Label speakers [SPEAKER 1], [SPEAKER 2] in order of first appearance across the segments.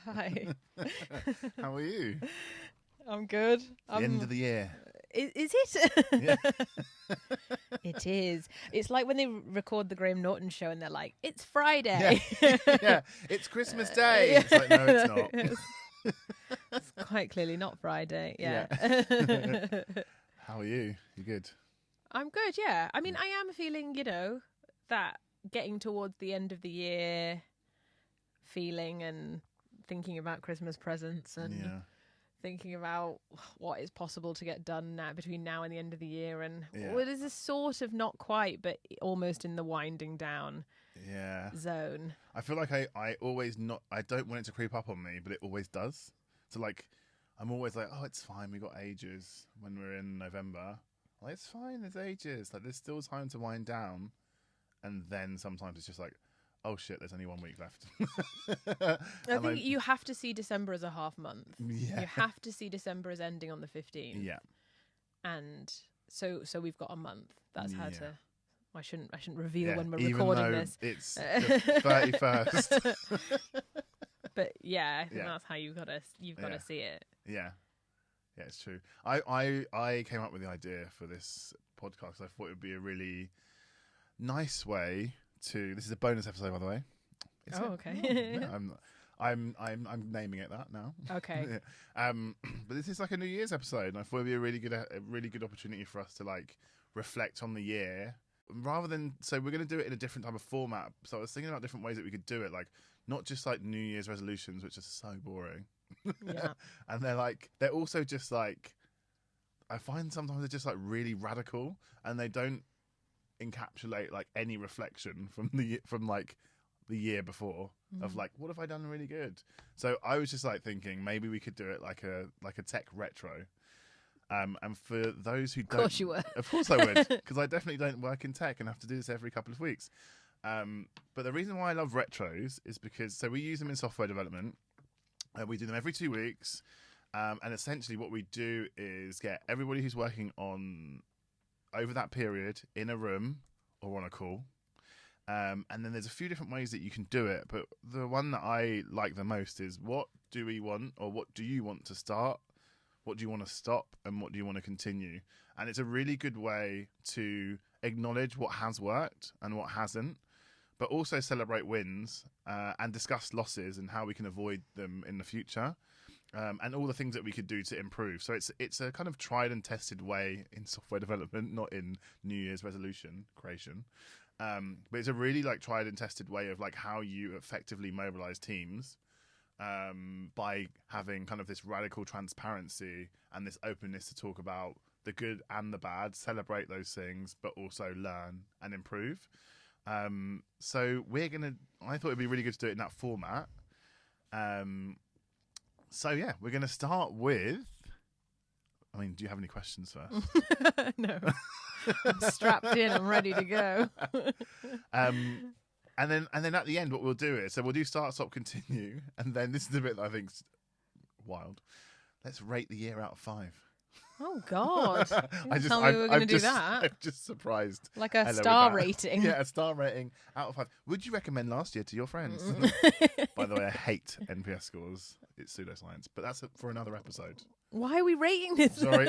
[SPEAKER 1] Hi.
[SPEAKER 2] How are you?
[SPEAKER 1] I'm good.
[SPEAKER 2] The end of the year.
[SPEAKER 1] Is it?
[SPEAKER 2] Yeah.
[SPEAKER 1] It is. It's like when they record the Graham Norton show and they're like, it's Friday.
[SPEAKER 2] Yeah, it's Christmas Day. It's like, no, it's not.
[SPEAKER 1] It's quite clearly not Friday. Yeah.
[SPEAKER 2] How are you? You good?
[SPEAKER 1] I'm good, yeah. I mean, I am feeling, that getting towards the end of the year feeling and thinking about Christmas presents and thinking about what is possible to get done now, between now and the end of the year. And it is a sort of not quite, but almost in the winding down zone.
[SPEAKER 2] I feel like I always I don't want it to creep up on me, but it always does. So like, I'm always like, oh, it's fine. We got ages when we're in November. Like, it's fine. There's ages. Like, there's still time to wind down. And then sometimes it's just like, oh shit, there's only 1 week left.
[SPEAKER 1] I think you have to see December as a half month.
[SPEAKER 2] Yeah.
[SPEAKER 1] You have to see December as ending on the 15th.
[SPEAKER 2] Yeah.
[SPEAKER 1] And so we've got a month. That's how to. I shouldn't reveal when we're
[SPEAKER 2] even
[SPEAKER 1] recording
[SPEAKER 2] though
[SPEAKER 1] this.
[SPEAKER 2] It's the 31st.
[SPEAKER 1] But yeah, I think that's how you've got to see it.
[SPEAKER 2] Yeah. Yeah, it's true. I came up with the idea for this podcast. I thought it would be a really nice way to. This is a bonus episode, by the way.
[SPEAKER 1] Okay.
[SPEAKER 2] I'm naming it that now.
[SPEAKER 1] Okay.
[SPEAKER 2] But this is like a New Year's episode, and I thought it'd be a really good opportunity for us to like reflect on the year, rather than. So we're going to do it in a different type of format. So I was thinking about different ways that we could do it, like not just like New Year's resolutions, which are so boring.
[SPEAKER 1] Yeah.
[SPEAKER 2] And they're also just like, I find sometimes they're just like really radical, and they don't encapsulate like any reflection from like the year before of like, what have I done really good? So I was just like thinking maybe we could do it like a tech retro. And for those who don't,
[SPEAKER 1] Of course you would.
[SPEAKER 2] Of course I would, because I definitely don't work in tech and have to do this every couple of weeks. But the reason why I love retros is because we use them in software development. We do them every 2 weeks. And essentially what we do is get everybody who's working on over that period in a room or on a call. And then there's a few different ways that you can do it. But the one that I like the most is, what do we want, or what do you want to start? What do you want to stop? And what do you want to continue? And it's a really good way to acknowledge what has worked and what hasn't, but also celebrate wins and discuss losses and how we can avoid them in the future. And all the things that we could do to improve. So it's a kind of tried and tested way in software development, not in New Year's resolution creation. But it's a really like tried and tested way of like how you effectively mobilize teams by having kind of this radical transparency and this openness to talk about the good and the bad, celebrate those things, but also learn and improve. So I thought it'd be really good to do it in that format. So yeah, we're going to start with. I mean, do you have any questions first?
[SPEAKER 1] No, I'm strapped in. I'm ready to go.
[SPEAKER 2] And then at the end, what we'll do is we'll do start, stop, continue, and then this is the bit that I think's wild. Let's rate the year out of 5.
[SPEAKER 1] Oh God! Tell me we're going to do that.
[SPEAKER 2] I'm just surprised.
[SPEAKER 1] Like a star rating.
[SPEAKER 2] Yeah, a star rating out of 5. Would you recommend last year to your friends? By the way, I hate NPS scores. It's pseudoscience, but that's for another episode.
[SPEAKER 1] Why are we rating this?
[SPEAKER 2] Sorry.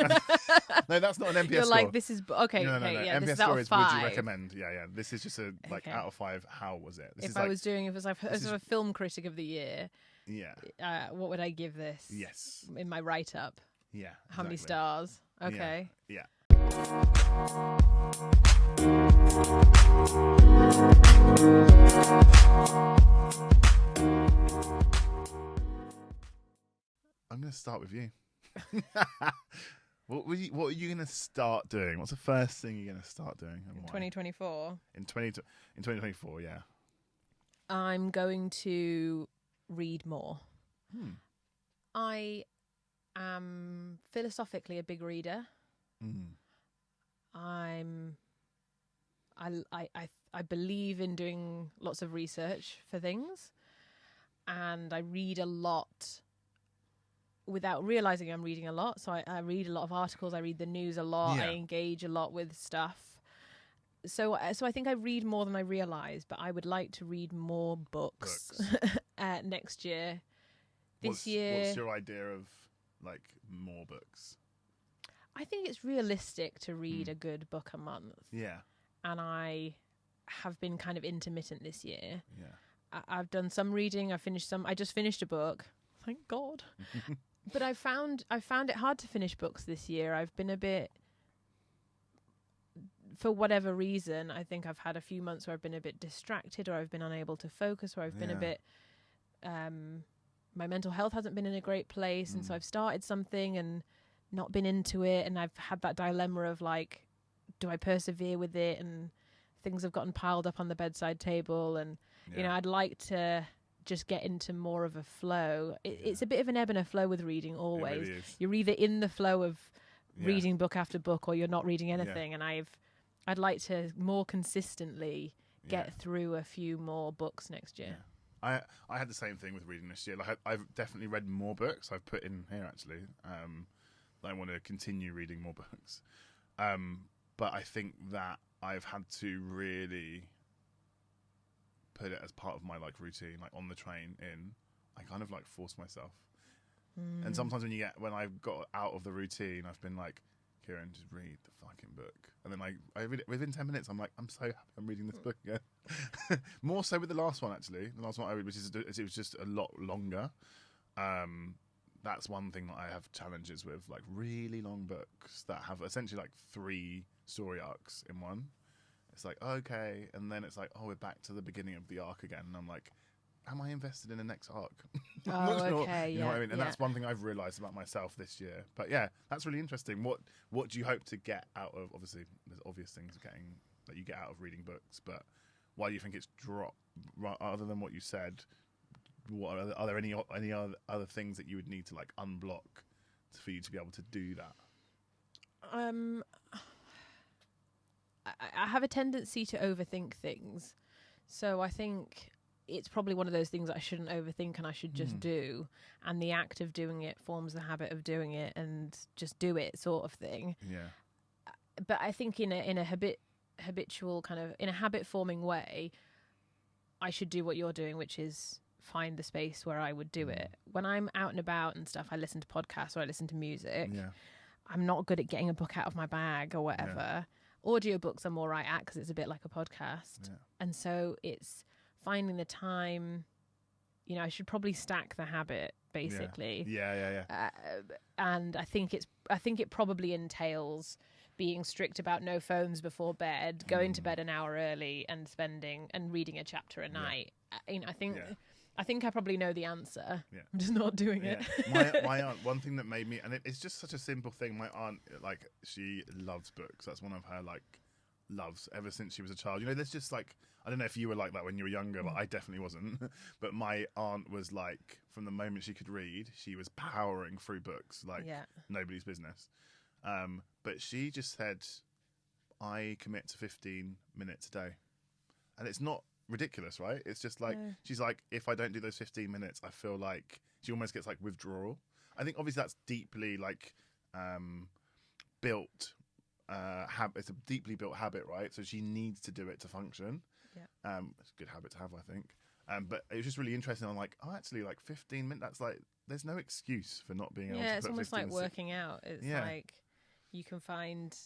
[SPEAKER 2] No, that's not an NPS
[SPEAKER 1] You're
[SPEAKER 2] score.
[SPEAKER 1] like, this is okay.
[SPEAKER 2] No.
[SPEAKER 1] Yeah,
[SPEAKER 2] NPS
[SPEAKER 1] this is
[SPEAKER 2] score
[SPEAKER 1] out of
[SPEAKER 2] is
[SPEAKER 1] 5.
[SPEAKER 2] would you recommend? Yeah. This is just out of 5. How was it?
[SPEAKER 1] If I was a film critic of the year, what would I give this?
[SPEAKER 2] Yes.
[SPEAKER 1] In my write up.
[SPEAKER 2] Yeah.
[SPEAKER 1] How many stars? Okay.
[SPEAKER 2] Yeah. I'm going to start with you. What are you going to start doing? What's the first thing you're going to start doing?
[SPEAKER 1] In 2024.
[SPEAKER 2] In 2024, yeah.
[SPEAKER 1] I'm going to read more. I am philosophically a big reader. I believe in doing lots of research for things, and I read a lot without realizing I'm reading a lot. So I read a lot of articles, I read the news a lot, I engage a lot with stuff. So I think I read more than I realize, but I would like to read more books. Next year, This year...
[SPEAKER 2] What's your idea of, like, more books?
[SPEAKER 1] I think it's realistic to read a good book a month.
[SPEAKER 2] Yeah.
[SPEAKER 1] And I have been kind of intermittent this year.
[SPEAKER 2] Yeah.
[SPEAKER 1] I've done some reading. I just finished a book. Thank God. But I found it hard to finish books this year. I've been a bit, for whatever reason, I think I've had a few months where I've been a bit distracted, or I've been unable to focus, or I've been a bit, my mental health hasn't been in a great place. And so I've started something and not been into it. And I've had that dilemma of like, do I persevere with it? And things have gotten piled up on the bedside table. And, you know, I'd like to just get into more of a flow. It's a bit of an ebb and a flow with reading always.
[SPEAKER 2] It really is.
[SPEAKER 1] You're either in the flow of reading book after book, or you're not reading anything. And I'd like to more consistently get through a few more books next year.
[SPEAKER 2] I had the same thing with reading this year. Like I've definitely read more books. I've put in here actually. I want to continue reading more books. But I think that I've had to really put it as part of my like routine, like on the train I kind of like force myself. And sometimes when I got out of the routine, I've been like, Kieran, just read the fucking book. And then I read it within 10 minutes. I'm like, I'm so happy I'm reading this book again. More so with the last one, actually. The last one I read, it was just a lot longer. That's one thing that I have challenges with, like really long books that have essentially like 3 story arcs in one. It's like, okay, and then it's like, oh, we're back to the beginning of the arc again. And I'm like, am I invested in the next arc?
[SPEAKER 1] Okay,
[SPEAKER 2] you know what I mean? And that's one thing I've realised about myself this year. But yeah, that's really interesting. What do you hope to get out of, obviously, there's obvious things that you get out of reading books, but why do you think it's dropped, other than what you said? Are there any other things that you would need to like unblock for you to be able to do that?
[SPEAKER 1] I have a tendency to overthink things, so I think it's probably one of those things that I shouldn't overthink and I should just do, and the act of doing it forms the habit of doing it, and just do it sort of thing.
[SPEAKER 2] Yeah.
[SPEAKER 1] But I think in a habitual kind of, in a habit forming way, I should do what you're doing, which is find the space where I would do it. When I'm out and about and stuff, I listen to podcasts or I listen to music.
[SPEAKER 2] Yeah.
[SPEAKER 1] I'm not good at getting a book out of my bag or whatever. Audiobooks I'm all right at because it's a bit like a podcast.
[SPEAKER 2] Yeah.
[SPEAKER 1] And so it's finding the time. You know, I should probably stack the habit, basically.
[SPEAKER 2] Yeah.
[SPEAKER 1] And I think it probably entails being strict about no phones before bed, going to bed an hour early, and reading a chapter a night. You know, I think I probably know the answer. Yeah. I'm just not doing it.
[SPEAKER 2] My aunt, one thing that made me, and it's just such a simple thing. My aunt, like, she loves books. That's one of her like loves ever since she was a child. You know, there's just like, I don't know if you were like that when you were younger, but I definitely wasn't. But my aunt was like, from the moment she could read, she was powering through books like nobody's business. But she just said, I commit to 15 minutes a day. And it's not ridiculous, right? It's just like, she's like, if I don't do those 15 minutes, I feel like she almost gets like withdrawal. I think obviously that's deeply like built it's a deeply built habit, right? So she needs to do it to function. It's a good habit to have, I think. But it was just really interesting. I'm like, oh, actually, like 15 minutes, that's like, there's no excuse for not being able to put 15
[SPEAKER 1] it's almost like working out. It's like you can find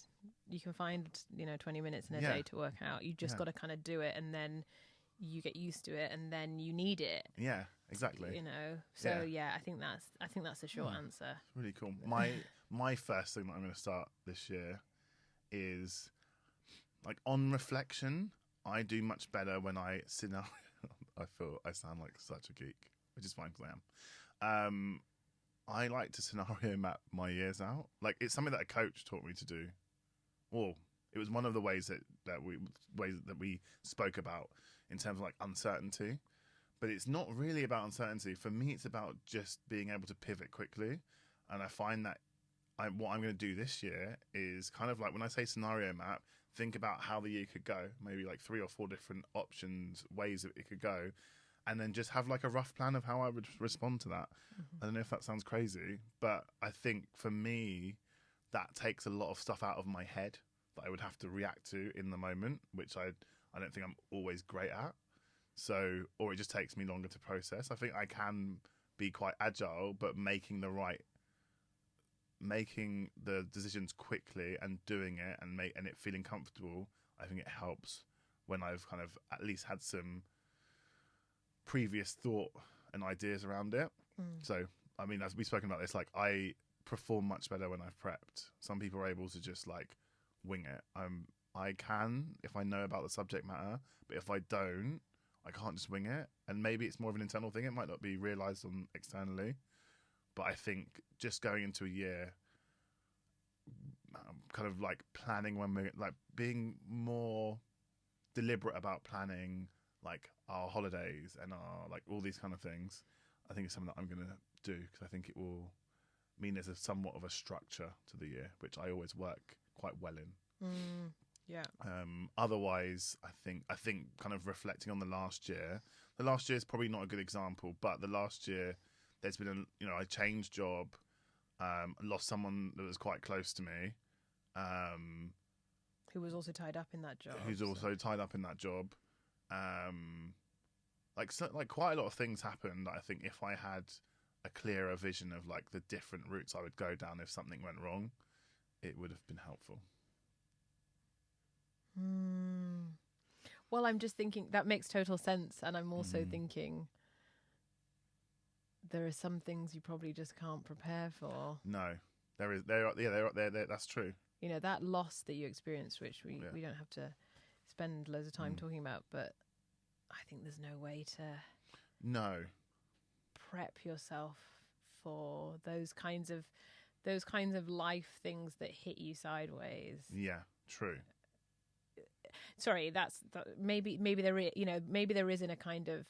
[SPEAKER 1] 20 minutes in a day to work out. You just got to kind of do it, and then you get used to it, and then you need it.
[SPEAKER 2] Yeah, exactly.
[SPEAKER 1] You know. So I think that's the short answer.
[SPEAKER 2] It's really cool. My first thing that I'm going to start this year is, like, on reflection, I do much better when I scenario. I feel I sound like such a geek, which is fine because I am. I like to scenario map my years out. Like, it's something that a coach taught me to do. Well, it was one of the ways that we spoke about in terms of like uncertainty. But it's not really about uncertainty. For me, it's about just being able to pivot quickly. And I find that what I'm going to do this year is kind of like, when I say scenario map, think about how the year could go, maybe like 3 or 4 different options, ways that it could go, and then just have like a rough plan of how I would respond to that. I don't know if that sounds crazy, but I think for me, that takes a lot of stuff out of my head that I would have to react to in the moment, which I don't think I'm always great at. So, or it just takes me longer to process. I think I can be quite agile, but making the decisions quickly and doing it and it feeling comfortable. I think it helps when I've kind of at least had some previous thought and ideas around it. So, I mean, as we've spoken about this, like I perform much better when I've prepped. Some people are able to just like wing it. I can if I know about the subject matter, but if I don't, I can't just wing it. And maybe it's more of an internal thing. It might not be realised on externally. But I think just going into a year, kind of like planning when we're like being more deliberate about planning like our holidays and our like all these kind of things, I think it's something that I'm going to do because I think it will mean there's somewhat of a structure to the year, which I always work quite well in.
[SPEAKER 1] Yeah.
[SPEAKER 2] Otherwise, I think kind of reflecting on the last year is probably not a good example, but the last year there's been I changed job, lost someone that was quite close to me,
[SPEAKER 1] who was also tied up in that job.
[SPEAKER 2] Like quite a lot of things happened. I think if I had a clearer vision of like the different routes I would go down if something went wrong, it would have been helpful.
[SPEAKER 1] Well, I'm just thinking that makes total sense, and I'm also thinking there are some things you probably just can't prepare for.
[SPEAKER 2] No, there is. That's true.
[SPEAKER 1] You know, that loss that you experienced, which we don't have to spend loads of time talking about, but I think there's no way to prep yourself for those kinds of life things that hit you sideways.
[SPEAKER 2] Yeah, true.
[SPEAKER 1] Sorry, maybe there is, maybe there isn't a kind of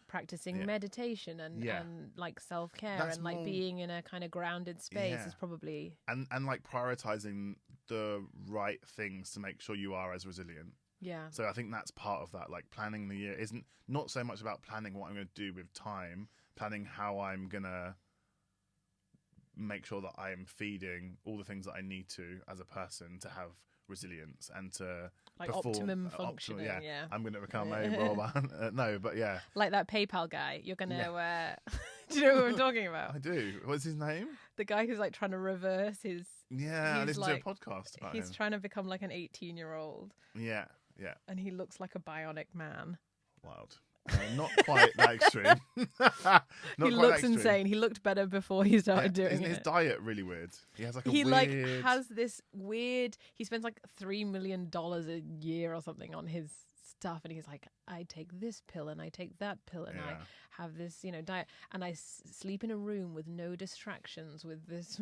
[SPEAKER 1] practicing meditation and like self-care and like being in a kind of grounded space is probably
[SPEAKER 2] and like prioritizing the right things to make sure you are as resilient.
[SPEAKER 1] Yeah.
[SPEAKER 2] So I think that's part of that. Like planning the year isn't not so much about planning what I'm going to do with time, planning how I'm going to make sure that I am feeding all the things that I need to as a person to have resilience and to
[SPEAKER 1] like
[SPEAKER 2] perform,
[SPEAKER 1] optimum functioning.
[SPEAKER 2] I'm going to become a robot. No, but yeah,
[SPEAKER 1] like that PayPal guy. You're going to. Do you know what I'm talking about?
[SPEAKER 2] I do. What's his name?
[SPEAKER 1] The guy who's like trying to reverse his.
[SPEAKER 2] Yeah, I listened to a podcast about
[SPEAKER 1] he's
[SPEAKER 2] him.
[SPEAKER 1] trying to become like an 18-year-old.
[SPEAKER 2] Yeah.
[SPEAKER 1] And he looks like a bionic man.
[SPEAKER 2] Wild. Not quite that extreme.
[SPEAKER 1] He looks insane. He looked better before he started doing
[SPEAKER 2] Isn't
[SPEAKER 1] it.
[SPEAKER 2] his diet really weird? He has like a
[SPEAKER 1] weird...
[SPEAKER 2] like
[SPEAKER 1] has this weird... He spends like $3 million a year or something on his stuff, and he's like, I take this pill and I take that pill and I have this, diet, and I sleep in a room with no distractions with this.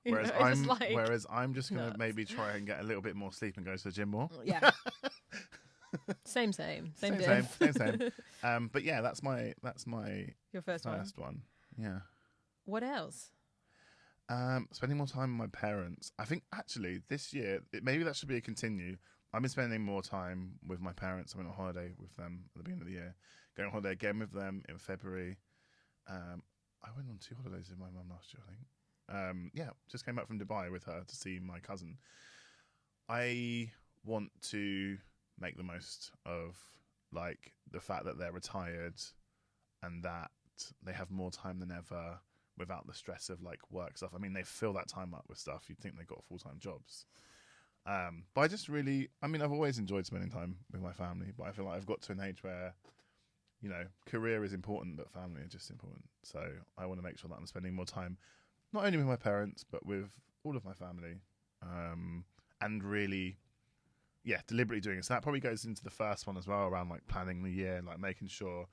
[SPEAKER 2] Whereas I'm just going to maybe try and get a little bit more sleep and go to the gym more.
[SPEAKER 1] Yeah. Same.
[SPEAKER 2] But yeah, that's my
[SPEAKER 1] your first
[SPEAKER 2] one. Yeah.
[SPEAKER 1] What else?
[SPEAKER 2] Spending more time with my parents. I think actually this year maybe that should be a continue. I've been spending more time with my parents. I went on holiday with them at the beginning of the year. Going on holiday again with them in February. I went on 2 holidays with my mum last year, I think. Just came back from Dubai with her to see my cousin. I want to make the most of like the fact that they're retired and that they have more time than ever without the stress of like work stuff. I mean, they fill that time up with stuff. You'd think they've got full-time jobs. But I just really, I've always enjoyed spending time with my family, but I feel like I've got to an age where, career is important, but family is just important. So I want to make sure that I'm spending more time, not only with my parents, but with all of my family, and really, deliberately doing it. So that probably goes into the first one as well, around like planning the year and like making sure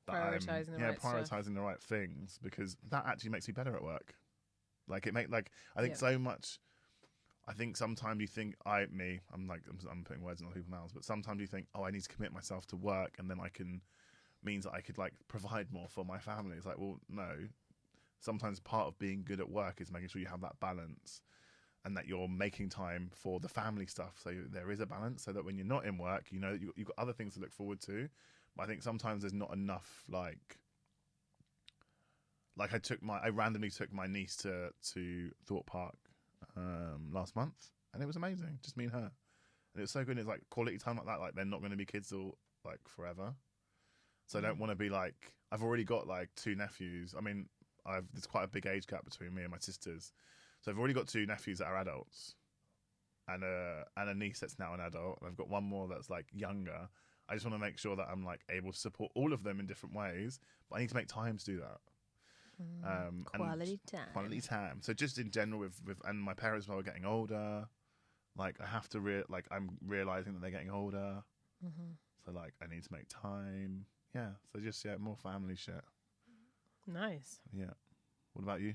[SPEAKER 2] that prioritizing the right things, because that actually makes me better at work. Like I think so much. I think sometimes you think I'm putting words in other people's mouths, but sometimes you think, I need to commit myself to work, and then means that I could like provide more for my family. It's like, well, no. Sometimes part of being good at work is making sure you have that balance, and that you're making time for the family stuff. So there is a balance, so that when you're not in work, you've got other things to look forward to. But I think sometimes there's not enough like I randomly took my niece to Thorpe Park last month, and it was amazing. Just me and her, and it was so good. It's like quality time like that. Like they're not going to be kids all like forever, so I don't want to be like I've already got like 2 nephews. I mean, there's quite a big age gap between me and my sisters, so I've already got 2 nephews that are adults, and a niece that's now an adult, and I've got one more that's like younger. I just want to make sure that I'm like able to support all of them in different ways, but I need to make time to do that.
[SPEAKER 1] Quality time.
[SPEAKER 2] Quality time. So just in general, with and my parents are getting older. Like I have to I'm realizing that they're getting older. So like I need to make time. Yeah. So just more family shit.
[SPEAKER 1] Nice.
[SPEAKER 2] Yeah. What about you?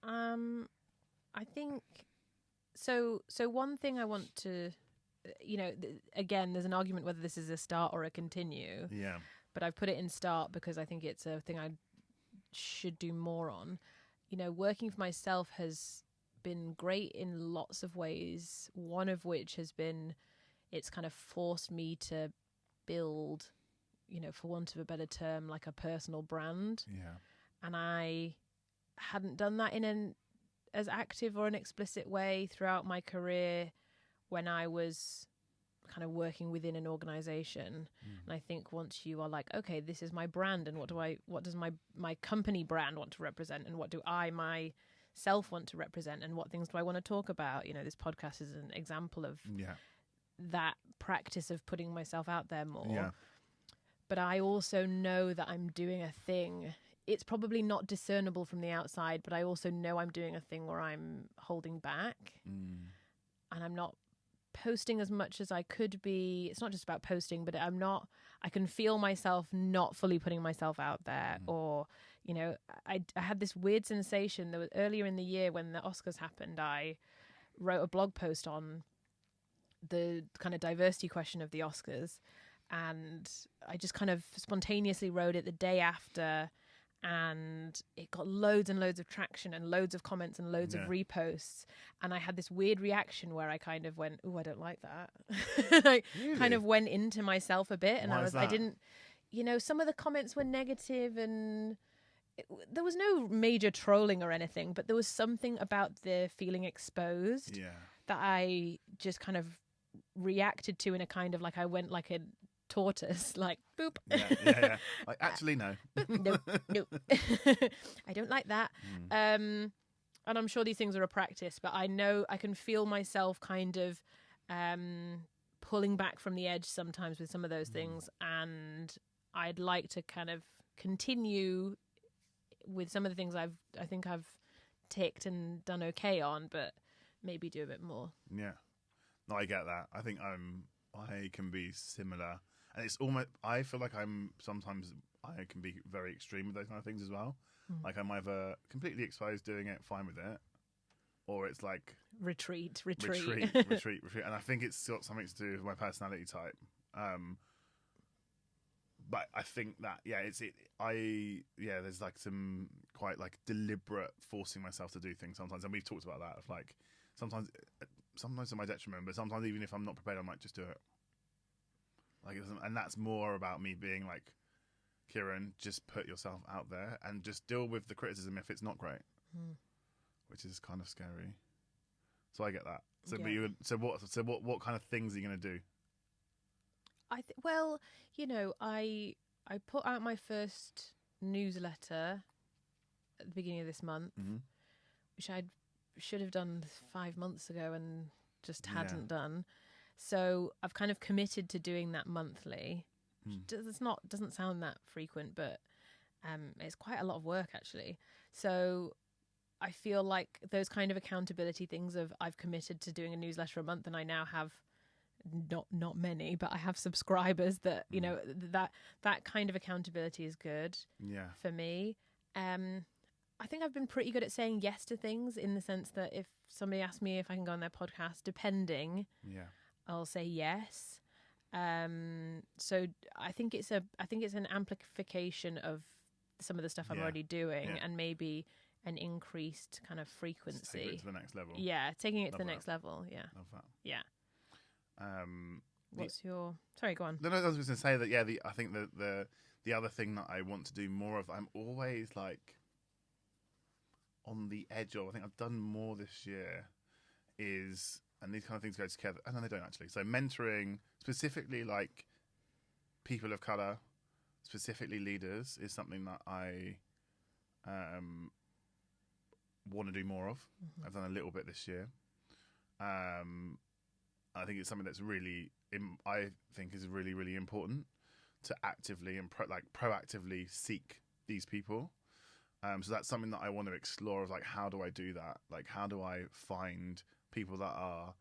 [SPEAKER 1] I think so. One thing I want to, again, there's an argument whether this is a start or a continue.
[SPEAKER 2] Yeah.
[SPEAKER 1] But I've put it in start because I think it's a thing I should do more on. Working for myself has been great in lots of ways. One of which has been, it's kind of forced me to build, for want of a better term, like a personal brand.
[SPEAKER 2] Yeah.
[SPEAKER 1] And I hadn't done that in an as active or an explicit way throughout my career when I was kind of working within an organization. And I think once you are like, okay, this is my brand, and what does my company brand want to represent, and what do I myself want to represent, and what things do I want to talk about? This podcast is an example of that practice of putting myself out there more.
[SPEAKER 2] Yeah.
[SPEAKER 1] But I also know that I'm doing a thing. It's probably not discernible from the outside, but I also know I'm doing a thing where I'm holding back and I'm not posting as much as I could be. It's not just about posting, but I can feel myself not fully putting myself out there. Or, I had this weird sensation that was earlier in the year when the Oscars happened. I wrote a blog post on the kind of diversity question of the Oscars, and I just kind of spontaneously wrote it the day after, and it got loads and loads of traction and loads of comments and loads of reposts. And I had this weird reaction where I kind of went, "Oh, I don't like that." I kind of went into myself a bit, and I didn't, some of the comments were negative, and there was no major trolling or anything, but there was something about the feeling exposed that I just kind of reacted to in a kind of like, I went like a tortoise, like boop.
[SPEAKER 2] Yeah. Like, actually, no.
[SPEAKER 1] No. I don't like that. And I'm sure these things are a practice, but I know I can feel myself kind of pulling back from the edge sometimes with some of those things, and I'd like to kind of continue with some of the things I think I've ticked and done okay on, but maybe do a bit more.
[SPEAKER 2] Yeah. No, I get that. I think I can be similar. And it's almost, I feel like I can be very extreme with those kind of things as well. Like I'm either completely exposed doing it, fine with it, or it's like
[SPEAKER 1] retreat.
[SPEAKER 2] And I think it's got something to do with my personality type. But I think that, there's like some quite like deliberate forcing myself to do things sometimes. And we've talked about that of like, sometimes to my detriment, but sometimes even if I'm not prepared, I might just do it. Like, and that's more about me being like, Kieran, just put yourself out there and just deal with the criticism if it's not great, which is kind of scary. So I get that. So, but what kind of things are you going to do? I put out my first newsletter at the beginning of this month, which I should have done 5 months ago and just hadn't done. So I've kind of committed to doing that monthly. Doesn't sound that frequent, but it's quite a lot of work actually. So I feel like those kind of accountability things of I've committed to doing a newsletter a month, and I now have not many, but I have subscribers that that kind of accountability is good for me. I think I've been pretty good at saying yes to things, in the sense that if somebody asks me if I can go on their podcast, depending, I'll say yes. So I think it's an amplification of some of the stuff I'm already doing, and maybe an increased kind of frequency. Take it to the next level.
[SPEAKER 1] Yeah, taking it to the next level. Yeah.
[SPEAKER 2] Love that.
[SPEAKER 1] Yeah. What's your? Sorry, go on.
[SPEAKER 2] No, I was just going to say that. I think the other thing that I want to do more of, I'm always like on the edge of. I think I've done more this year. And these kind of things go together. And no, they don't actually. So mentoring, specifically like people of colour, specifically leaders, is something that I want to do more of. I've done a little bit this year. I think it's something that's really, I think is really, really important to actively and proactively seek these people. So that's something that I want to explore, of like, how do I do that? Like, how do I find people that are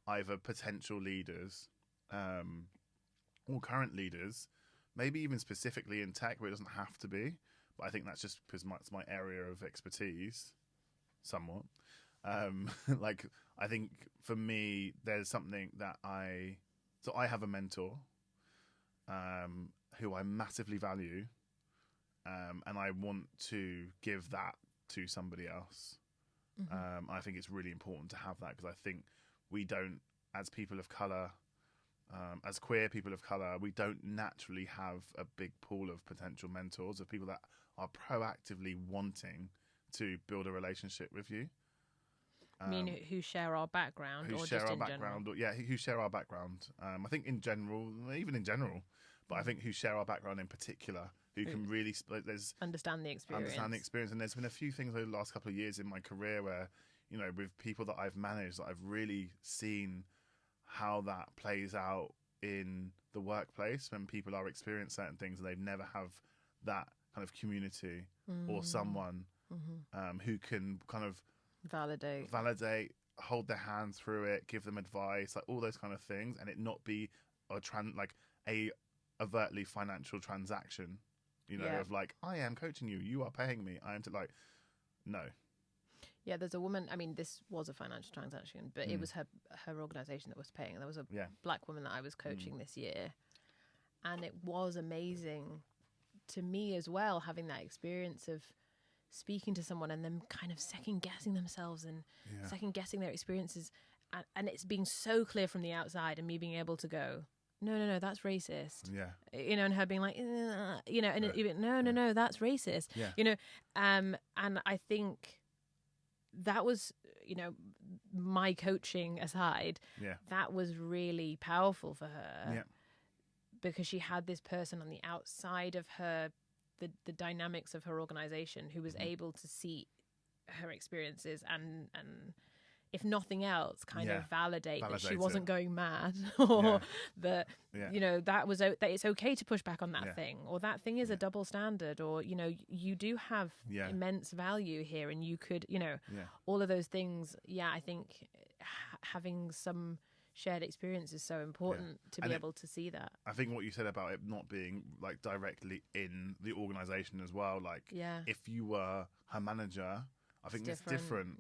[SPEAKER 2] either potential leaders or current leaders, maybe even specifically in tech, where it doesn't have to be. But I think that's just because it's my area of expertise, somewhat. Like, I think for me, there's something that I have a mentor who I massively value, and I want to give that to somebody else. I think it's really important to have that, because I think we don't, as people of colour, as queer people of colour, we don't naturally have a big pool of potential mentors, of people that are proactively wanting to build a relationship with you.
[SPEAKER 1] I mean, who share our background,
[SPEAKER 2] who
[SPEAKER 1] or
[SPEAKER 2] share
[SPEAKER 1] just
[SPEAKER 2] our
[SPEAKER 1] in
[SPEAKER 2] background,
[SPEAKER 1] general?
[SPEAKER 2] who share our background. I think in general, even in general, but I think who share our background in particular, who can really
[SPEAKER 1] understand the experience.
[SPEAKER 2] And there's been a few things over the last couple of years in my career where, you know, with people that I've managed, that I've really seen how that plays out in the workplace when people are experiencing certain things and they never have that kind of community or someone who can kind of validate, hold their hand through it, give them advice, like all those kind of things, and it not be a overtly financial transaction, you know, of like, I am coaching you, you are paying me, I am to, like, no.
[SPEAKER 1] Yeah, there's a woman, I mean, this was a financial transaction, but it was her organisation that was paying. There was a black woman that I was coaching this year, and it was amazing to me as well, having that experience of speaking to someone and them kind of second-guessing themselves and second-guessing their experiences, and it's being so clear from the outside, and me being able to go, no, that's racist.
[SPEAKER 2] Yeah.
[SPEAKER 1] You know, and her being like, you know, and no, that's racist.
[SPEAKER 2] Yeah.
[SPEAKER 1] You know, and I think that was, you know, my coaching aside, that was really powerful for her, because she had this person on the outside of her, the dynamics of her organization, who was able to see her experiences and if nothing else, kind of validate that she wasn't going mad, or that, you know, that it's okay to push back on that thing, or that thing is a double standard, or, you know, you do have immense value here, and you could, you know, all of those things. I think having some shared experience is so important to be able to see that.
[SPEAKER 2] I think what you said about it not being like directly in the organization as well, like if you were her manager, I think it's different.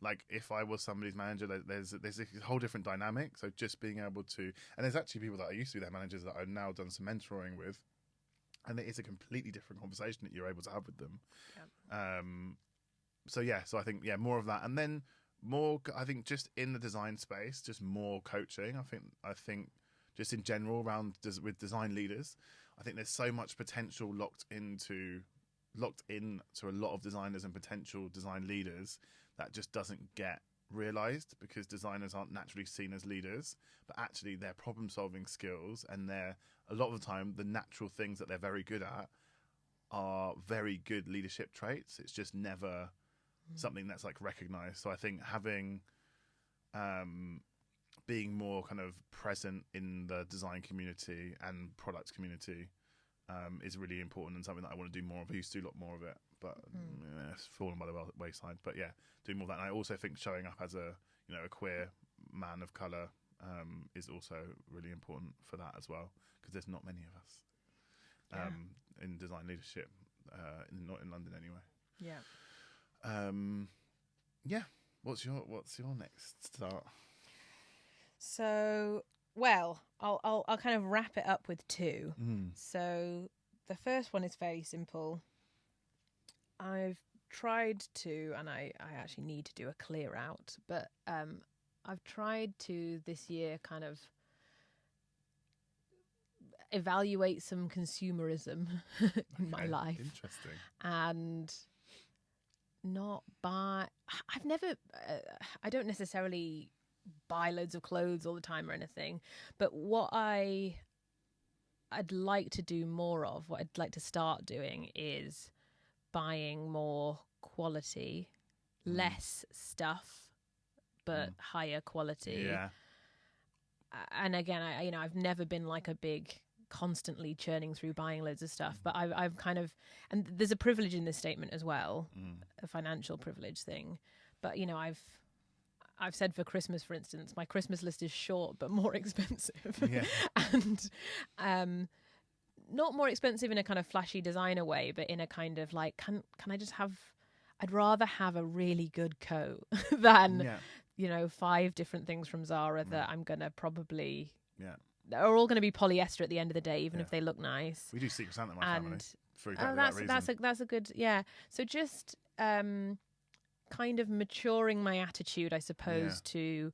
[SPEAKER 2] Like, if I was somebody's manager, there's a whole different dynamic. So just being able to, and there's actually people that I used to be their managers that I've now done some mentoring with, and it is a completely different conversation that you're able to have with them. So I think more of that, and then more, I think, just in the design space, just more coaching. I think just in general around with design leaders, I think there's so much potential locked into a lot of designers and potential design leaders that just doesn't get realized, because designers aren't naturally seen as leaders, but actually their problem solving skills and a lot of the time the natural things that they're very good at are very good leadership traits. It's just never something that's like recognized. So I think having being more kind of present in the design community and product community is really important, and something that I want to do more of. I used to do a lot more of it, but it's fallen by the wayside. But doing more of that. And I also think showing up as a queer man of colour is also really important for that as well, because there's not many of us in design leadership, not in London anyway. What's your next start?
[SPEAKER 1] So, well, I'll kind of wrap it up with two. So the first one is fairly simple. I've tried to, and I actually need to do a clear out, but I've tried to this year kind of evaluate some consumerism in my life.
[SPEAKER 2] Interesting.
[SPEAKER 1] And not buy. I don't necessarily buy loads of clothes all the time or anything, but what I I'd like to do more of, what I'd like to start doing is buying more quality, less stuff, but higher quality.
[SPEAKER 2] Yeah.
[SPEAKER 1] And again, I've never been like a big constantly churning through buying loads of stuff, but I've kind of, and there's a privilege in this statement as well, a financial privilege thing. But I've said for Christmas, for instance, my Christmas list is short but more expensive.
[SPEAKER 2] Yeah.
[SPEAKER 1] And not more expensive in a kind of flashy designer way, but in a kind of like, can I just have, I'd rather have a really good coat than 5 different things from Zara that I'm gonna probably are all going to be polyester at the end of the day, even if they look nice.
[SPEAKER 2] We do Secret Santa in my family for exactly that reason.
[SPEAKER 1] That's a good, so just kind of maturing my attitude, I suppose, to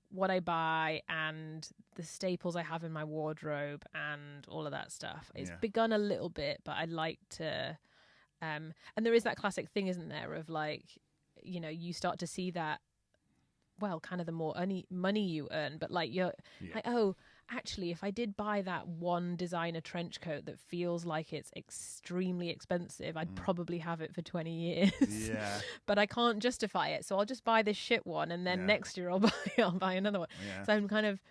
[SPEAKER 1] what I buy and the staples I have in my wardrobe and all of that stuff. It's begun a little bit, but I'd like to and there is that classic thing, isn't there, of like, you start to see that, well, kind of the more money you earn, but like you're like, oh, actually, if I did buy that one designer trench coat that feels like it's extremely expensive, I'd probably have it for 20 years.
[SPEAKER 2] Yeah.
[SPEAKER 1] But I can't justify it, so I'll just buy this shit one, and then next year I'll buy another one.
[SPEAKER 2] Yeah.
[SPEAKER 1] So I'm kind of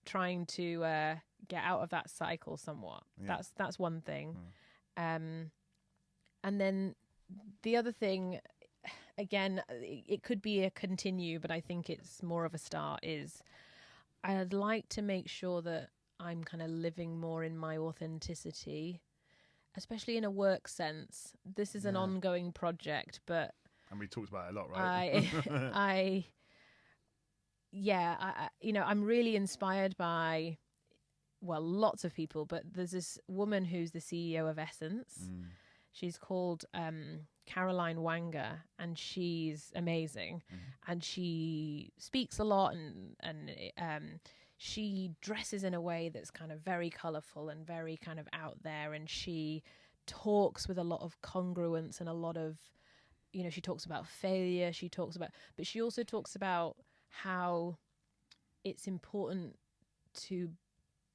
[SPEAKER 1] trying to get out of that cycle somewhat. Yeah. That's one thing. And then the other thing, again, it could be a continue, but I think it's more of a start, is I'd like to make sure that I'm kind of living more in my authenticity, especially in a work sense. This is an ongoing project, but...
[SPEAKER 2] And we talked about it a lot, right?
[SPEAKER 1] I'm really inspired by, well, lots of people, but there's this woman who's the CEO of Essence. She's called Caroline Wanger, and she's amazing. And she speaks a lot, and she dresses in a way that's kind of very colourful and very kind of out there, and she talks with a lot of congruence and a lot of, she talks about failure, but she also talks about how it's important to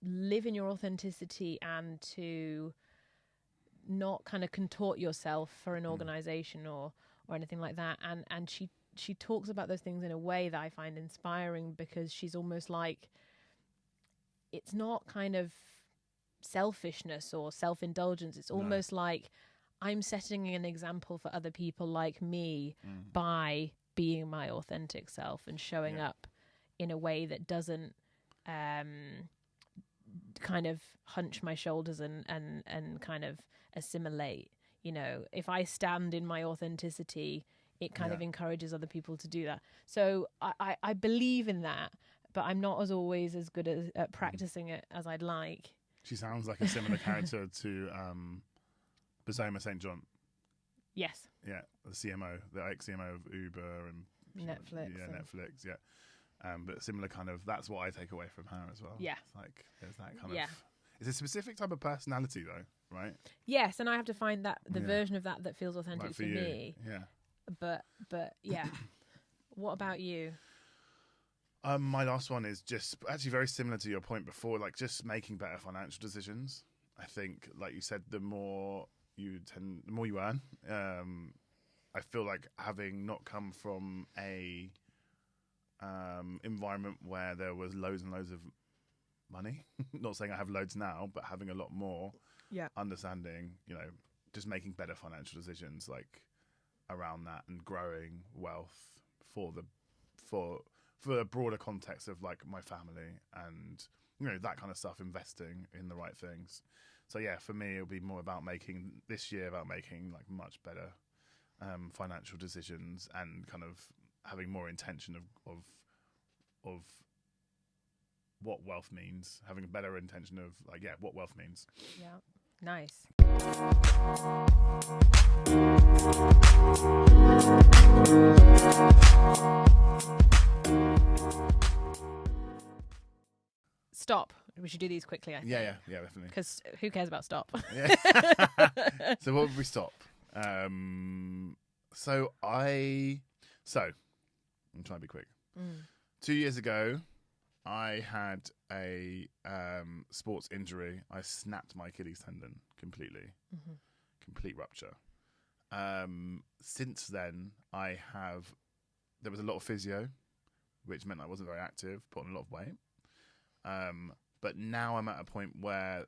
[SPEAKER 1] live in your authenticity and to not kind of contort yourself for an organization or anything like that. And she talks about those things in a way that I find inspiring, because she's almost like, it's not kind of selfishness or self-indulgence. It's almost like I'm setting an example for other people like me by being my authentic self and showing up in a way that doesn't kind of hunch my shoulders and kind of assimilate. If I stand in my authenticity, it kind of encourages other people to do that. So I believe in that, but I'm not always as good at practicing it as I'd like.
[SPEAKER 2] She sounds like a similar character to Bazoma St. John.
[SPEAKER 1] Yes.
[SPEAKER 2] Yeah, the CMO, the ex-CMO of Uber and
[SPEAKER 1] Netflix.
[SPEAKER 2] Yeah, Netflix, but similar kind of, that's what I take away from her as well.
[SPEAKER 1] Yeah.
[SPEAKER 2] It's like, there's that kind of... It's a specific type of personality, though, right?
[SPEAKER 1] Yes, and I have to find that the version of that feels authentic
[SPEAKER 2] right
[SPEAKER 1] for me.
[SPEAKER 2] Yeah.
[SPEAKER 1] But yeah. What about you?
[SPEAKER 2] My last one is just actually very similar to your point before, like just making better financial decisions. I think, like you said, the more you earn. I feel like, having not come from a environment where there was loads and loads of money, not saying I have loads now, but having a lot more, understanding, just making better financial decisions like around that, and growing wealth for a broader context of like my family and that kind of stuff, investing in the right things. So yeah, for me it'll be more about making like much better financial decisions, and kind of having more intention of what wealth means, having a better intention of what wealth means.
[SPEAKER 1] Yeah. Nice. Stop. We should do these quickly, I think.
[SPEAKER 2] Yeah, definitely.
[SPEAKER 1] Because who cares about stop?
[SPEAKER 2] Yeah. So what would we stop? So I'm trying to be quick. 2 years ago, I had a sports injury. I snapped my Achilles tendon completely, complete rupture. Since then, there was a lot of physio, which meant I wasn't very active, put on a lot of weight. But now I'm at a point where,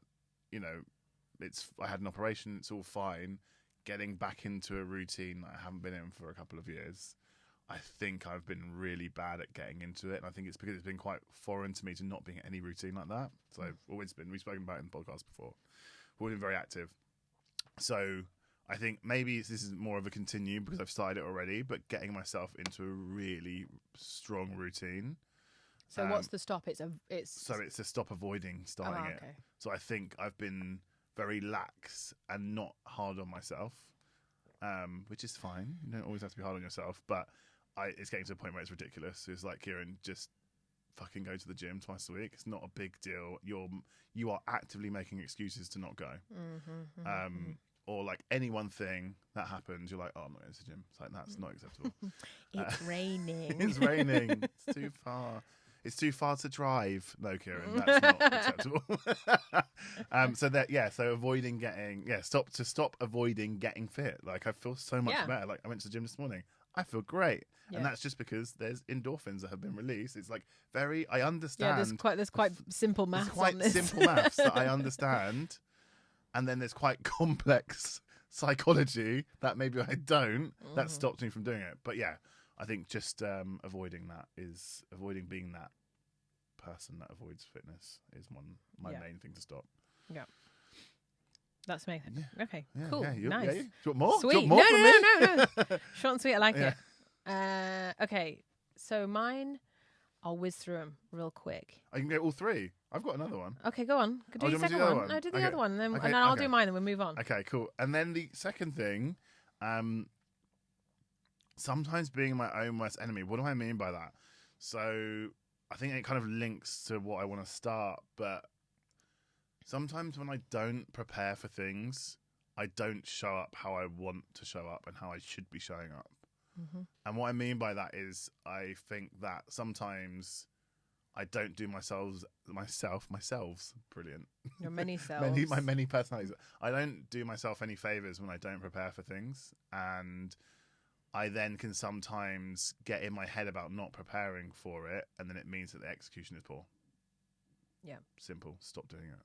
[SPEAKER 2] I had an operation, it's all fine. Getting back into a routine that I haven't been in for a couple of years, I think I've been really bad at getting into it. And I think it's because it's been quite foreign to me to not being in any routine like that. So I've always been, we've spoken about it in the podcast before, we've been very active. So I think maybe this is more of a continue because I've started it already, but getting myself into a really strong routine.
[SPEAKER 1] So what's the stop? It's
[SPEAKER 2] to stop avoiding starting it. So I think I've been very lax and not hard on myself, which is fine. You don't always have to be hard on yourself, but it's getting to a point where it's ridiculous. It's like, Kieran, just fucking go to the gym twice a week. It's not a big deal. You are actively making excuses to not go. Or like any one thing that happens, you're like, oh, I'm not going to the gym. It's like, that's not acceptable.
[SPEAKER 1] It's raining.
[SPEAKER 2] It's raining. It's too far. It's too far to drive. No, Kieran, that's not acceptable. So avoiding stop avoiding getting fit. Like, I feel so much better. Like, I went to the gym this morning. I feel great. Yeah. And that's just because there's endorphins that have been released. It's like I understand.
[SPEAKER 1] Yeah, there's quite simple maths
[SPEAKER 2] on this. Simple maths that I understand. And then there's quite complex psychology that maybe I don't, that stops me from doing it. But yeah, I think just avoiding being that person that avoids fitness is my main thing to stop.
[SPEAKER 1] Yeah. That's amazing. Yeah. Okay,
[SPEAKER 2] yeah,
[SPEAKER 1] cool.
[SPEAKER 2] Yeah,
[SPEAKER 1] nice.
[SPEAKER 2] Yeah. Do you want more?
[SPEAKER 1] Sweet.
[SPEAKER 2] Do you want more
[SPEAKER 1] No. Short and sweet, I like it. Okay, so mine, I'll whiz through them real quick.
[SPEAKER 2] I can go all three. I've got another one.
[SPEAKER 1] Okay, go on. Do the second one. No, do the other one, and then I'll do mine, and we'll move on.
[SPEAKER 2] Okay, cool. And then the second thing, sometimes being my own worst enemy. What do I mean by that? So I think it kind of links to what I want to start, but sometimes when I don't prepare for things, I don't show up how I want to show up and how I should be showing up. And what I mean by that is I think that sometimes I don't do myself, brilliant.
[SPEAKER 1] Your many selves.
[SPEAKER 2] my many personalities. I don't do myself any favours when I don't prepare for things. And I then can sometimes get in my head about not preparing for it. And then it means that the execution is poor.
[SPEAKER 1] Yeah.
[SPEAKER 2] Simple. Stop doing it.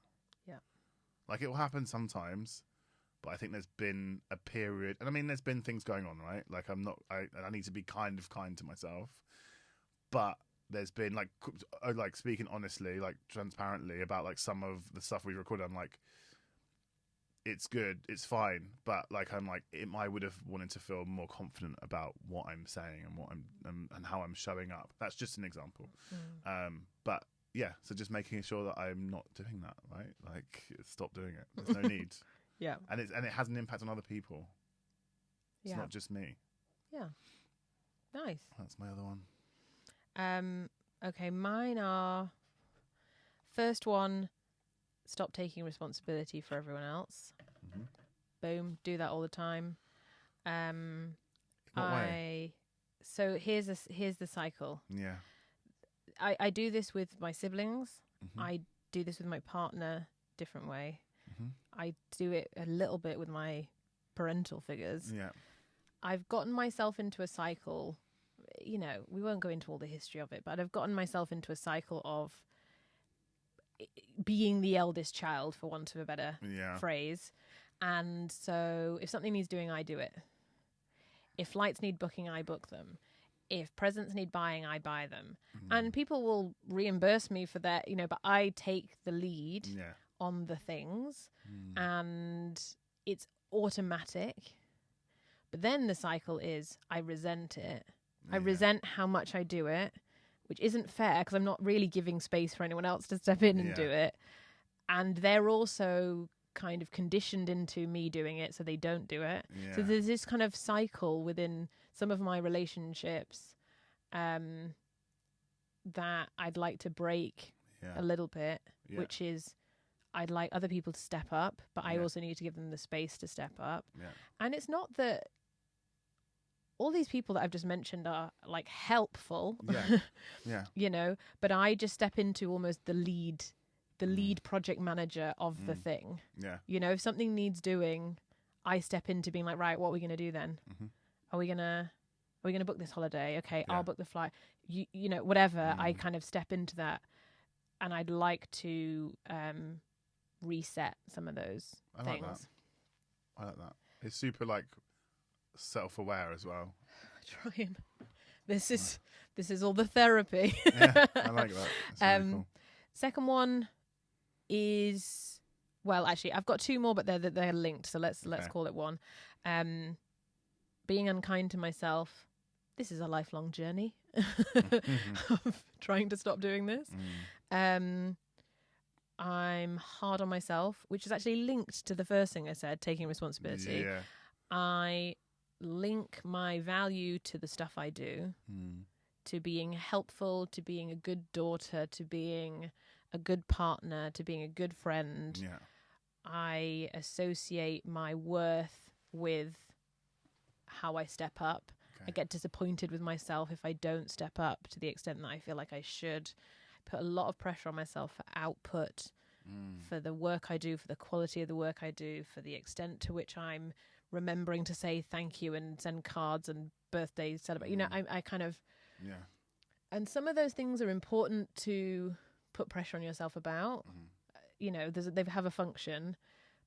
[SPEAKER 1] Yeah.
[SPEAKER 2] Like, it will happen sometimes. But I think there's been a period, and I mean, there's been things going on, right? Like, I need to be kind to myself. But there's been like speaking honestly, like transparently about like some of the stuff we recorded. I'm like, it's good, it's fine, but like I would have wanted to feel more confident about what I'm saying and what and how I'm showing up. That's just an example. But yeah, so just making sure that I'm not doing that, right? Like, stop doing it. There's no need.
[SPEAKER 1] Yeah,
[SPEAKER 2] and it has an impact on other people. It's not just me.
[SPEAKER 1] Yeah, nice.
[SPEAKER 2] That's my other one.
[SPEAKER 1] Okay, mine are, first one, stop taking responsibility for everyone else. Boom, do that all the time.
[SPEAKER 2] What way?
[SPEAKER 1] So here's the cycle.
[SPEAKER 2] Yeah.
[SPEAKER 1] I do this with my siblings. I do this with my partner, different way. I do it a little bit with my parental figures.
[SPEAKER 2] Yeah.
[SPEAKER 1] I've gotten myself into a cycle. You know, we won't go into all the history of it, but I've gotten myself into a cycle of being the eldest child, for want of a better phrase. And so if something needs doing, I do it. If flights need booking, I book them. If presents need buying, I buy them. And people will reimburse me for that, but I take the lead on the things, and it's automatic. But then the cycle is I resent it. I resent how much I do it, which isn't fair because I'm not really giving space for anyone else to step in and do it. And they're also kind of conditioned into me doing it, so they don't do it. Yeah. So there's this kind of cycle within some of my relationships that I'd like to break a little bit, which is I'd like other people to step up, but I also need to give them the space to step up. Yeah. And it's not that all these people that I've just mentioned are like helpful,
[SPEAKER 2] Yeah.
[SPEAKER 1] you know, but I just step into almost the lead project manager of the thing.
[SPEAKER 2] Yeah.
[SPEAKER 1] You know, if something needs doing, I step into being like, right, what are we going to do then? Are we going to book this holiday? Okay, I'll book the flight. You know, whatever. I kind of step into that, and I'd like to reset some of those things.
[SPEAKER 2] I like that. It's super like self-aware as well.
[SPEAKER 1] Trying. This is all the therapy.
[SPEAKER 2] Yeah, I like that. It's really cool.
[SPEAKER 1] Second one is, well, actually, I've got two more, but they're linked. So let's call it one. Being unkind to myself. This is a lifelong journey of trying to stop doing this. I'm hard on myself, which is actually linked to the first thing I said, taking responsibility.
[SPEAKER 2] Yeah.
[SPEAKER 1] I link my value to the stuff I do, to being helpful, to being a good daughter, to being a good partner, to being a good friend.
[SPEAKER 2] Yeah.
[SPEAKER 1] I associate my worth with how I step up. Okay. I get disappointed with myself if I don't step up to the extent that I feel like I should. Put a lot of pressure on myself for output, for the work I do, for the quality of the work I do, for the extent to which I'm remembering to say thank you and send cards and birthdays, celebrate. You know, I kind of...
[SPEAKER 2] Yeah.
[SPEAKER 1] And some of those things are important to put pressure on yourself about. You know, they have a function,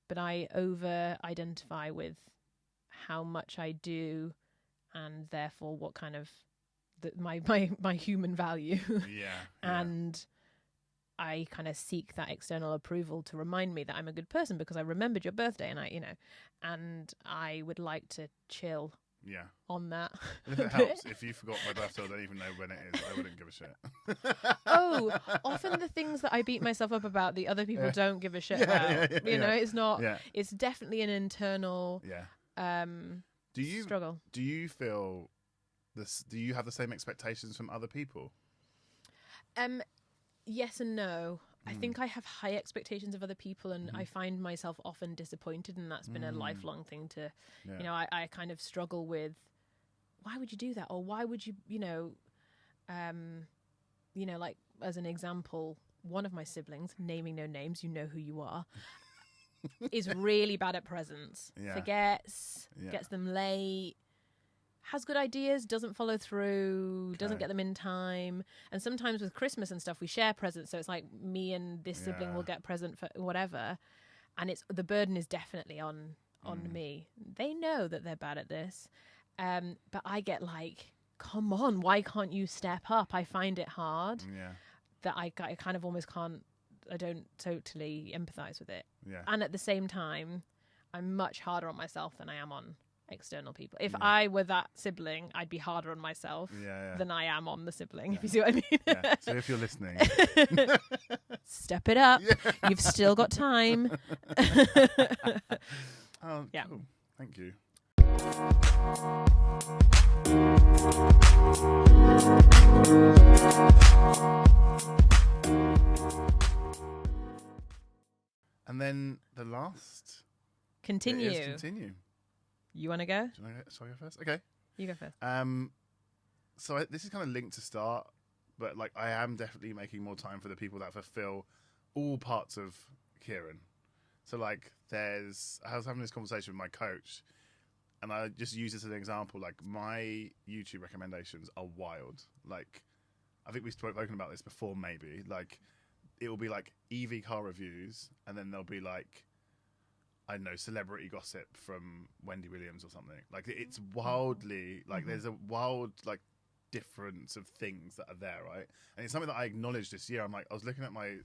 [SPEAKER 1] but I over-identify with how much I do and therefore what kind of... my human value. And I kind of seek that external approval to remind me that I'm a good person because I remembered your birthday, and I would like to chill on that.
[SPEAKER 2] And if it helps, if you forgot my birthday, I don't even know when it is, I wouldn't give a shit.
[SPEAKER 1] Often the things that I beat myself up about, the other people don't give a shit about. You know, it's not, it's definitely an internal struggle.
[SPEAKER 2] Do you feel do you have the same expectations from other people?
[SPEAKER 1] Yes and no. I think I have high expectations of other people, and I find myself often disappointed, and that's been a lifelong thing to, you know, I kind of struggle with, why would you do that? Or why would you, like as an example, one of my siblings, naming no names, you know who you are, is really bad at presents. Forgets, gets them late, has good ideas, doesn't follow through, doesn't get them in time. And sometimes with Christmas and stuff, we share presents. So it's like me and this sibling will get present for whatever. And the burden is definitely on me. They know that they're bad at this. But I get like, come on, why can't you step up? I find it hard that I kind of almost can't, I don't totally empathize with it. And at the same time, I'm much harder on myself than I am on external people. If I were that sibling, I'd be harder on myself than I am on the sibling, if you see what I mean.
[SPEAKER 2] So if you're listening,
[SPEAKER 1] step it up. You've still got time.
[SPEAKER 2] Cool. Thank you. And then the last
[SPEAKER 1] continue. You want to go?
[SPEAKER 2] Shall I go first? Okay.
[SPEAKER 1] You go first.
[SPEAKER 2] So this is kind of linked to start, but like I am definitely making more time for the people that fulfill all parts of Kieran. So like I was having this conversation with my coach, and I just use this as an example. Like my YouTube recommendations are wild. Like I think we've spoken about this before. Maybe like it will be like EV car reviews, and then there'll be like, I don't know, celebrity gossip from Wendy Williams or something. Like it's wildly like there's a wild like difference of things that are there, right? And it's something that I acknowledged this year. I'm like, I was looking at my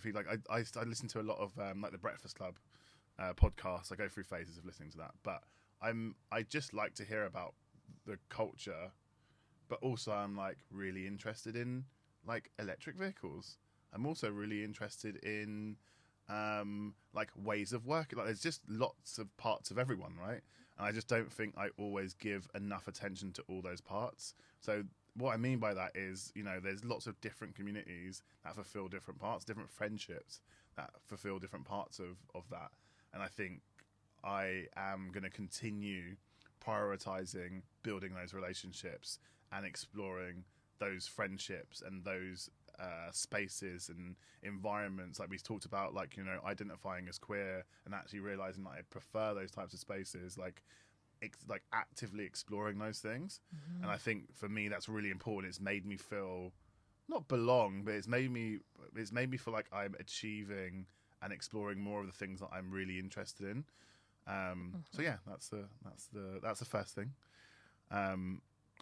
[SPEAKER 2] feed. Like I listen to a lot of like the Breakfast Club podcast. I go through phases of listening to that, but I just like to hear about the culture, but also I'm like really interested in like electric vehicles. I'm also really interested in like ways of working. Like there's just lots of parts of everyone, right? And I just don't think I always give enough attention to all those parts. So what I mean by that is, you know, there's lots of different communities that fulfill different parts, different friendships that fulfill different parts of that. And I think I am going to continue prioritizing building those relationships and exploring those friendships and those spaces and environments, like we talked about, like, you know, identifying as queer and actually realizing that I prefer those types of spaces, like actively exploring those things. And I think for me that's really important. It's made me feel not belong, but it's made me feel like I'm achieving and exploring more of the things that I'm really interested in. So yeah, that's the first thing.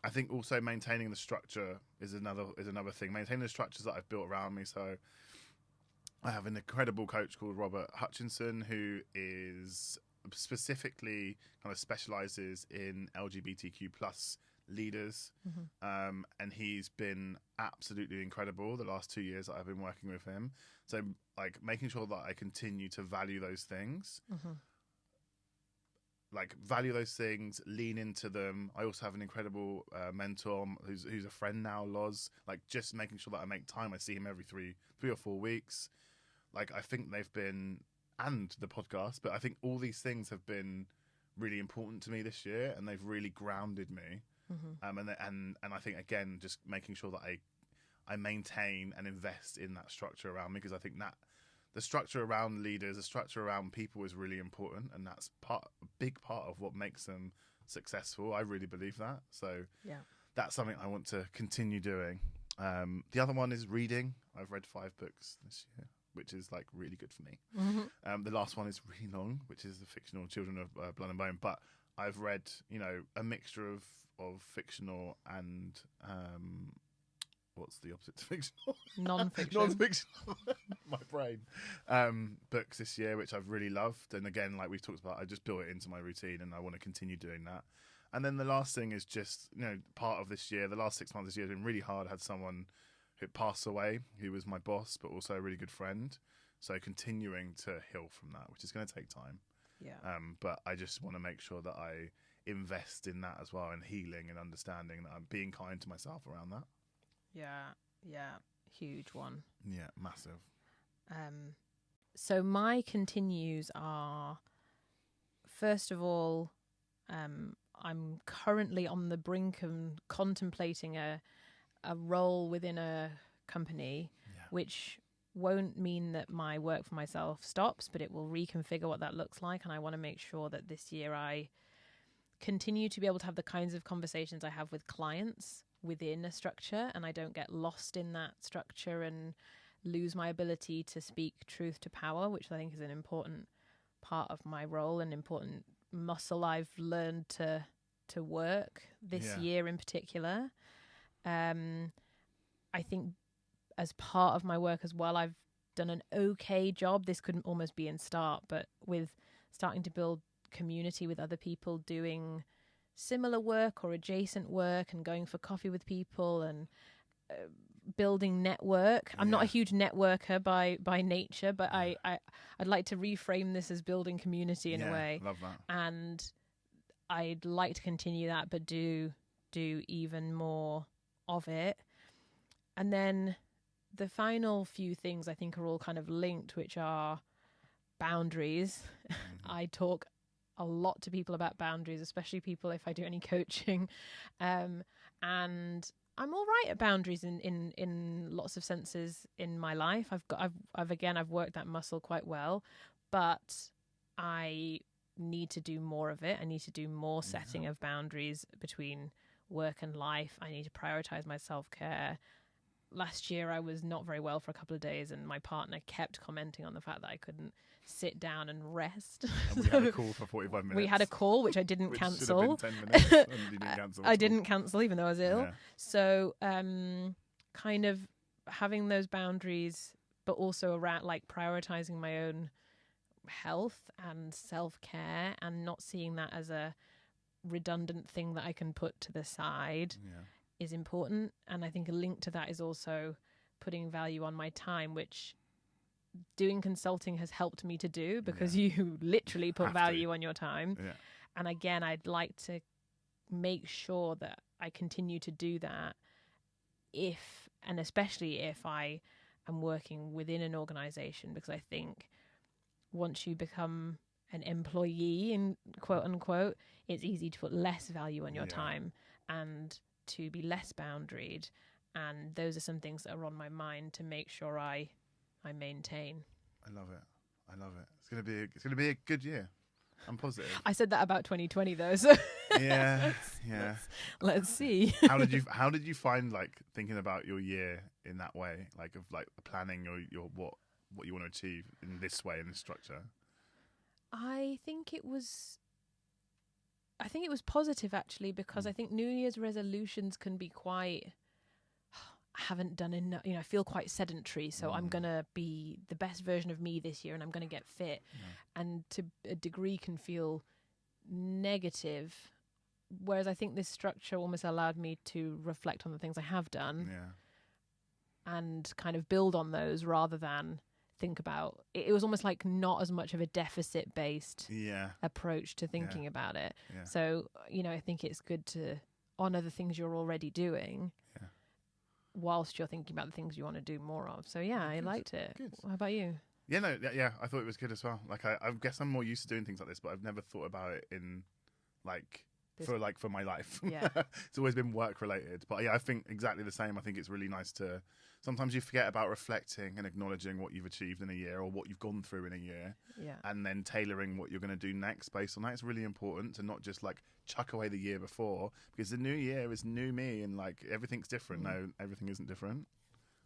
[SPEAKER 2] I think also maintaining the structure is another thing. Maintaining the structures that I've built around me. So I have an incredible coach called Robert Hutchinson, who is specifically kind of specializes in LGBTQ plus leaders. And he's been absolutely incredible the last 2 years that I've been working with him. So like making sure that I continue to value those things, like value those things, lean into them. I also have an incredible mentor who's a friend now, Loz. Like just making sure that I make time. I see him every three or 4 weeks. Like I think they've been, and the podcast, but I think all these things have been really important to me this year, and they've really grounded me. And I think again, just making sure that I maintain and invest in that structure around me, because I think that the structure around leaders, the structure around people is really important, and that's a big part of what makes them successful. I really believe that. So
[SPEAKER 1] yeah,
[SPEAKER 2] that's something I want to continue doing. The other one is reading. I've read 5 books this year, which is like really good for me. The last one is really long, which is the fictional Children of Blood and Bone. But I've read, you know, a mixture of fictional and what's the opposite to fictional? Non-fictional. My brain. Books this year, which I've really loved. And again, like we've talked about, I just built it into my routine, and I want to continue doing that. And then the last thing is just, you know, part of this year, the last 6 months this year has been really hard. I had someone who passed away, who was my boss, but also a really good friend. So continuing to heal from that, which is going to take time.
[SPEAKER 1] Yeah.
[SPEAKER 2] But I just want to make sure that I invest in that as well, and healing and understanding that I'm being kind to myself around that.
[SPEAKER 1] Yeah, huge one.
[SPEAKER 2] Yeah, massive.
[SPEAKER 1] So my continues are, first of all, I'm currently on the brink of contemplating a role within a company, which won't mean that my work for myself stops, but it will reconfigure what that looks like. And I want to make sure that this year I continue to be able to have the kinds of conversations I have with clients within a structure, and I don't get lost in that structure and lose my ability to speak truth to power, which I think is an important part of my role, an important muscle I've learned to work this year in particular. I think as part of my work as well, I've done an okay job. This could almost be in start, but with starting to build community with other people doing similar work or adjacent work, and going for coffee with people and building network. I'm not a huge networker by nature, but I'd like to reframe this as building community in a way.
[SPEAKER 2] Love that.
[SPEAKER 1] And I'd like to continue that, but do even more of it. And then the final few things I think are all kind of linked, which are boundaries. I talk a lot to people about boundaries, especially people if I do any coaching. And I'm all right at boundaries in lots of senses in my life. I've worked that muscle quite well, but I need to do more of it. I need to do more setting of boundaries between work and life. I need to prioritize my self-care. Last year I was not very well for a couple of days, and my partner kept commenting on the fact that I couldn't sit down and rest.
[SPEAKER 2] And we had a call for 45 minutes.
[SPEAKER 1] We had a call, which I didn't cancel.
[SPEAKER 2] Should have been 10 minutes, and you didn't cancel.
[SPEAKER 1] I didn't cancel, even though I was ill.
[SPEAKER 2] Yeah.
[SPEAKER 1] So kind of having those boundaries, but also around like prioritizing my own health and self-care, and not seeing that as a redundant thing that I can put to the side is important. And I think a link to that is also putting value on my time, which doing consulting has helped me to do, because you literally put value on your time. And again, I'd like to make sure that I continue to do that especially if I am working within an organization, because I think once you become an employee, in quote unquote, it's easy to put less value on your time and to be less boundaried. And those are some things that are on my mind to make sure I maintain.
[SPEAKER 2] I love it. It's gonna be a good year. I'm positive.
[SPEAKER 1] I said that about 2020 though. So
[SPEAKER 2] yeah.
[SPEAKER 1] Let's see.
[SPEAKER 2] How did you find like thinking about your year in that way, like of like planning your what you want to achieve in this way, in this structure?
[SPEAKER 1] I think it was positive actually, because I think New Year's resolutions can be quite, I haven't done enough, I feel quite sedentary, so I'm going to be the best version of me this year and I'm going to get fit. And to a degree can feel negative, whereas I think this structure almost allowed me to reflect on the things I have done and kind of build on those rather than think about it. It was almost like not as much of a deficit based approach to thinking about it. So I think it's good to honor the things you're already doing whilst you're thinking about the things you want to do more of. So I liked it. Good. How about you?
[SPEAKER 2] I thought it was good as well. Like I guess I'm more used to doing things like this, but I've never thought about it in like for my life. It's always been work related, but I think exactly the same. I think it's really nice to, sometimes you forget about reflecting and acknowledging what you've achieved in a year or what you've gone through in a year, and then tailoring what you're going to do next based on that. It's really important to not just like chuck away the year before, because the new year is new me and like everything's different. No, everything isn't different.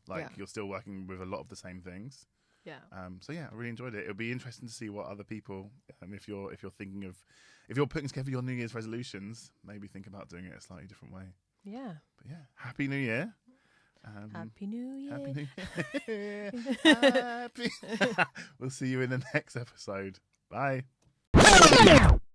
[SPEAKER 2] Like you're still working with a lot of the same things. I really enjoyed it. It'll be interesting to see what other people, if you're thinking of, if you're putting together your New Year's resolutions, maybe think about doing it a slightly different way. But Happy New Year.
[SPEAKER 1] Happy New Year.
[SPEAKER 2] Happy New Year. Happy. We'll see you in the next episode. Bye.